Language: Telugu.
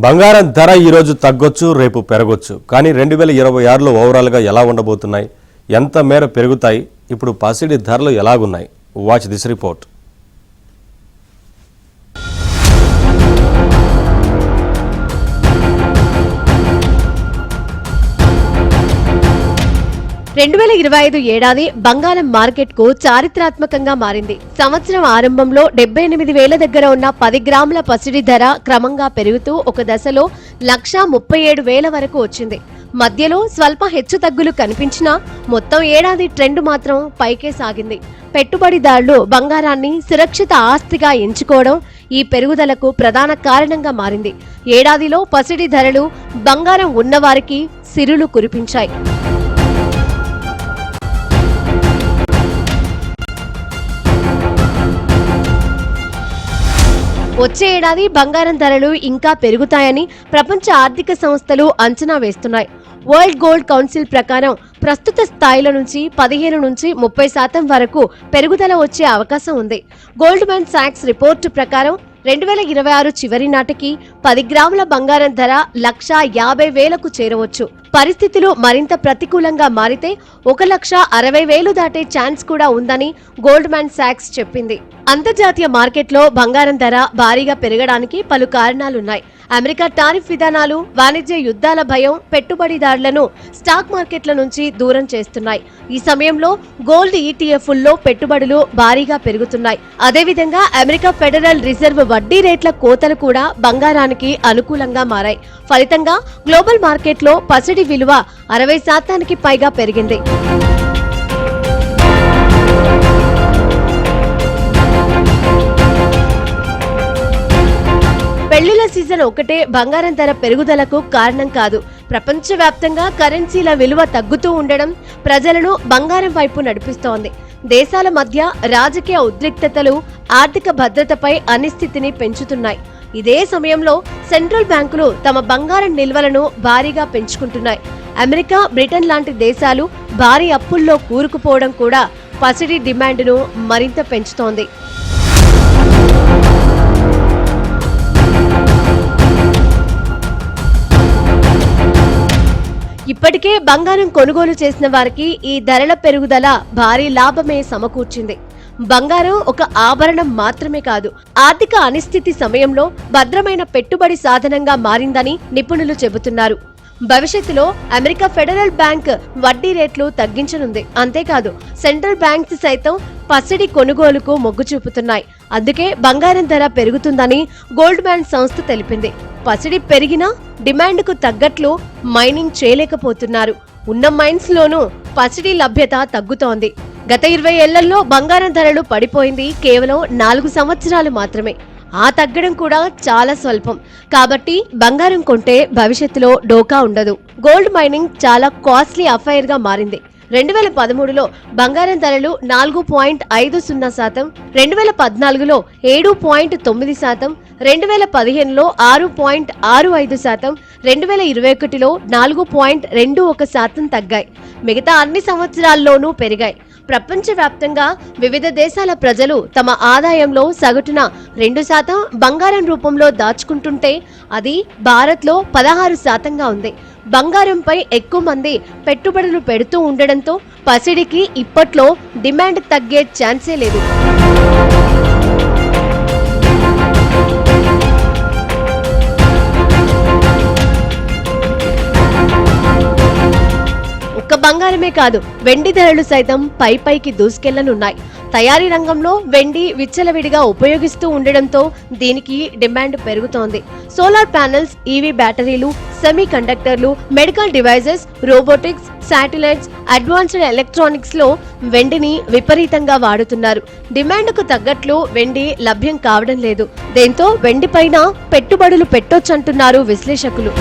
బంగారం ధర ఈరోజు తగ్గొచ్చు, రేపు పెరగొచ్చు. కానీ 2026లో ఓవరాల్గా ఎలా ఉండబోతున్నాయి, ఎంత మేర పెరుగుతాయి, ఇప్పుడు పసిడి ధరలు ఎలాగున్నాయి? Watch this report. ఏడాది బంగారం మార్కెట్ కు చారిత్రాత్మకంగా మారింది. సంవత్సరం ఆరంభంలో 78,000 దగ్గర ఉన్న 10 గ్రాముల పసిడి ధర క్రమంగా పెరుగుతూ ఒక దశలో 1,37,000 వరకు వచ్చింది. మధ్యలో స్వల్ప హెచ్చు తగ్గులు కనిపించినా మొత్తం ఏడాది ట్రెండ్ మాత్రం పైకే సాగింది. పెట్టుబడిదారులు బంగారాన్ని సురక్షిత ఆస్తిగా ఎంచుకోవడం ఈ పెరుగుదలకు ప్రధాన కారణంగా మారింది. ఏడాదిలో పసిడి ధరలు బంగారం ఉన్నవారికి సిరులు కురిపించాయి. వచ్చే ఏడాది బంగారం ధరలు ఇంకా పెరుగుతాయని ప్రపంచ ఆర్థిక సంస్థలు అంచనా వేస్తున్నాయి. వరల్డ్ గోల్డ్ కౌన్సిల్ ప్రకారం ప్రస్తుత స్థాయిల నుంచి 15 నుంచి 30% వరకు పెరుగుదల వచ్చే అవకాశం ఉంది. గోల్డ్మన్ సాక్స్ రిపోర్టు ప్రకారం 2026 చివరి నాటికి 10 గ్రాముల బంగారం ధర 1,50,000కు చేరవచ్చు. పరిస్థితులు మరింత ప్రతికూలంగా మారితే 1,60,000 దాటే ఛాన్స్ కూడా ఉందని గోల్డ్మన్ సాక్స్ చెప్పింది. అంతర్జాతీయ మార్కెట్లో బంగారం ధర భారీగా పెరగడానికి పలు కారణాలున్నాయి. అమెరికా టారిఫ్ విధానాలు, వాణిజ్య యుద్ధాల భయం పెట్టుబడిదారులను స్టాక్ మార్కెట్ల నుంచి దూరం చేస్తున్నాయి. ఈ సమయంలో గోల్డ్ ఈటీఎఫ్ల్లో పెట్టుబడులు భారీగా పెరుగుతున్నాయి. అదేవిధంగా అమెరికా ఫెడరల్ రిజర్వ్ వడ్డీ రేట్ల కోతలు కూడా బంగారానికి అనుకూలంగా మారాయి. ఫలితంగా గ్లోబల్ మార్కెట్లో పసిడి విలువ 60% పైగా పెరిగింది. పెళ్లిల సీజన్ ఒకటే బంగారం ధర పెరుగుదలకు కారణం కాదు. ప్రపంచవ్యాప్తంగా కరెన్సీల విలువ తగ్గుతూ ఉండడం ప్రజలను బంగారం వైపు నడిపిస్తోంది. దేశాల మధ్య రాజకీయ ఉద్రిక్తతలు ఆర్థిక భద్రతపై అనిశ్చితిని పెంచుతున్నాయి. ఇదే సమయంలో సెంట్రల్ బ్యాంకులు తమ బంగారం నిల్వలను భారీగా పెంచుకుంటున్నాయి. అమెరికా, బ్రిటన్ లాంటి దేశాలు భారీ అప్పుల్లో కూరుకుపోవడం కూడా పసిడి డిమాండ్ను మరింత పెంచుతోంది. ఇప్పటికే బంగారం కొనుగోలు చేసిన వారికి ఈ ధరల పెరుగుదల భారీ లాభమే సమకూర్చింది. బంగారం ఒక ఆభరణం మాత్రమే కాదు, ఆర్థిక అనిశ్చితి సమయంలో భద్రమైన పెట్టుబడి సాధనంగా మారిందని నిపుణులు చెబుతున్నారు. భవిష్యత్తులో అమెరికా ఫెడరల్ బ్యాంక్ వడ్డీ రేట్లు తగ్గించనుంది. అంతేకాదు సెంట్రల్ బ్యాంక్స్ సైతం పసిడి కొనుగోలుకు మొగ్గు చూపుతున్నాయి. అందుకే బంగారం ధర పెరుగుతుందని గోల్డ్మన్ సంస్థ తెలిపింది. పసిడి పెరిగినా డిమాండ్కు తగ్గట్లు మైనింగ్ చేయలేకపోతున్నారు. ఉన్న మైన్స్ లోనూ పసిడి లభ్యత తగ్గుతోంది. గత 20 ఏళ్లలో బంగారం ధరలు పడిపోయింది కేవలం 4 సంవత్సరాలు మాత్రమే. ఆ తగ్గడం కూడా చాలా స్వల్పం. కాబట్టి బంగారం కొంటే భవిష్యత్తులో డోకా ఉండదు. గోల్డ్ మైనింగ్ చాలా కాస్ట్లీ అఫైర్ గా మారింది. 2013లో బంగారం ధరలు 4.50%, 2014లో 7.9%, 2015లో 6.65%, 2021లో 4.21% తగ్గాయి. మిగతా అన్ని సంవత్సరాల్లోనూ పెరిగాయి. ప్రపంచవ్యాప్తంగా వివిధ దేశాల ప్రజలు తమ ఆదాయంలో సగటున 2% బంగారం రూపంలో దాచుకుంటుంటే అది భారత్లో 16%గా ఉంది. బంగారంపై ఎక్కువ మంది పెట్టుబడులు పెడుతూ ఉండడంతో పసిడికి ఇప్పట్లో డిమాండ్ తగ్గే ఛాన్సే లేదు. ఒక్క బంగారమే కాదు, వెండి ధరలు సైతం పైకి దూసుకెళ్లనున్నాయి. తయారీ రంగంలో వెండి విచ్చలవిడిగా ఉపయోగిస్తూ ఉండడంతో దీనికి డిమాండ్ పెరుగుతోంది. సోలార్ ప్యానెల్స్, ఈవీ బ్యాటరీలు, సెమీ కండక్టర్లు, medical devices, robotics, satellites, advanced electronics లో వెండిని విపరీతంగా వాడుతున్నారు. డిమాండ్కు తగ్గట్లు వెండి లభ్యం కావడం లేదు. దీంతో వెండి పైన పెట్టుబడులు పెట్టొచ్చంటున్నారు విశ్లేషకులు.